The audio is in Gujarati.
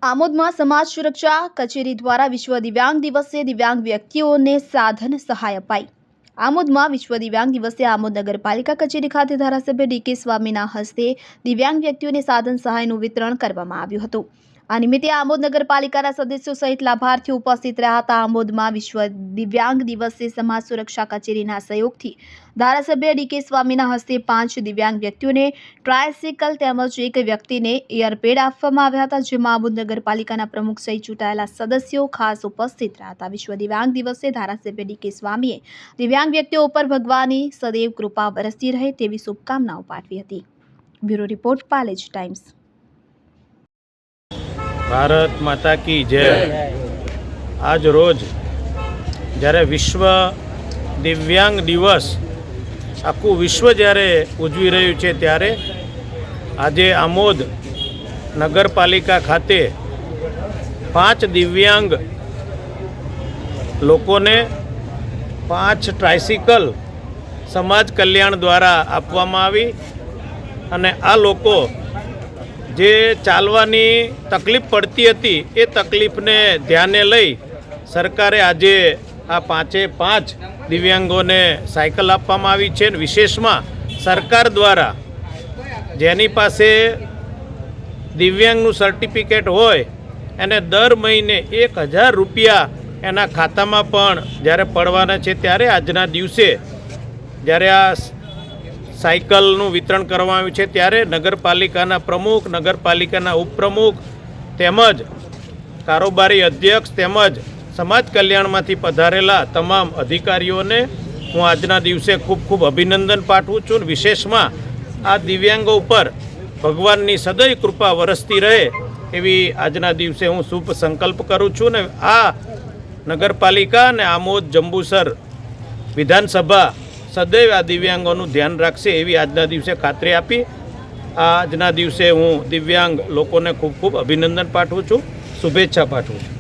આમોદમાં સમાજ સુરક્ષા કચેરી દ્વારા વિશ્વ દિવ્યાંગ દિવસે દિવ્યાંગ વ્યક્તિઓને સાધન સહાય અપાઈ। આમોદમાં વિશ્વ દિવ્યાંગ દિવસે આમોદ નગરપાલિકા કચેરી ખાતે ધારાસભ્ય ડી.કે. સ્વામીના હસ્તે દિવ્યાંગ વ્યક્તિઓને સાધન સહાયનું વિતરણ કરવામાં આવ્યું હતું। આ નિમિત્તે આમોદ નગરપાલિકાના સદસ્યો સહિત લાભાર્થીઓ ઉપસ્થિત રહ્યા હતા। આમોદમાં વિશ્વ દિવ્યાંગ દિવસે સમાજ સુરક્ષા કચેરીના સહયોગથી ધારાસભ્ય ડી.કે. સ્વામીના હસ્તે 5 દિવ્યાંગ વ્યક્તિઓને ટ્રાયસિકલ તેમજ એક વ્યક્તિને એરપેડ આપવામાં આવ્યા હતા, જેમાં આમોદ નગરપાલિકાના પ્રમુખ સહિત ચૂંટાયેલા સદસ્યો ખાસ ઉપસ્થિત રહ્યા હતા। વિશ્વ દિવ્યાંગ દિવસે ધારાસભ્ય ડી.કે. સ્વામીએ દિવ્યાંગ વ્યક્તિઓ ઉપર ભગવાનની સદૈવ કૃપા વરસતી રહે તેવી શુભકામનાઓ પાઠવી હતી। Bureau report, Palej times. Bharat માતા કી જય। આજ રોજ જ્યારે વિશ્વ દિવ્યાંગ દિવસ આખું વિશ્વ જ્યારે ઉજવી રહ્યું છે, ત્યારે આજે આમોદ નગરપાલિકા ખાતે 5 દિવ્યાંગ લોકોને 5 ટ્રાયસિકલ સમાજ કલ્યાણ દ્વારા આપવામાં આવી અને આ લોકો જે ચાલવાની તકલીફ પડતી હતી એ તકલીફને ધ્યાને લઈ સરકારે આજે આ 5 દિવ્યાંગોને સાયકલ આપવામાં આવી છે। વિશેષમાં સરકાર દ્વારા જેની પાસે દિવ્યાંગનું સર્ટિફિકેટ હોય એને દર મહિને 1000 રૂપિયા એના ખાતામાં પણ જ્યારે પડવાના છે, ત્યારે આજના દિવસે જ્યારે આ સાયકલનું વિતરણ કરવામાં આવ્યું છે, ત્યારે નગરપાલિકાના પ્રમુખ, નગરપાલિકાના ઉપપ્રમુખ તેમજ કારોબારી અધ્યક્ષ તેમજ સમાજ કલ્યાણમાંથી પધારેલા તમામ અધિકારીઓને હું આજના દિવસે ખૂબ ખૂબ અભિનંદન પાઠવું છું। વિશેષમાં આ દિવ્યાંગો ઉપર ભગવાનની સદૈવ કૃપા વરસતી રહે એવી આજના દિવસે હું શુભ સંકલ્પ કરું છું ને આ નગરપાલિકા અને આમોદ જંબુસર વિધાનસભા સદૈવ આ દિવ્યાંગોનું ધ્યાન રાખશે એવી આજના દિવસે ખાતરી આપી આજના દિવસે હું દિવ્યાંગ લોકોને ખૂબ ખૂબ અભિનંદન પાઠવું છું, શુભેચ્છા પાઠવું છું।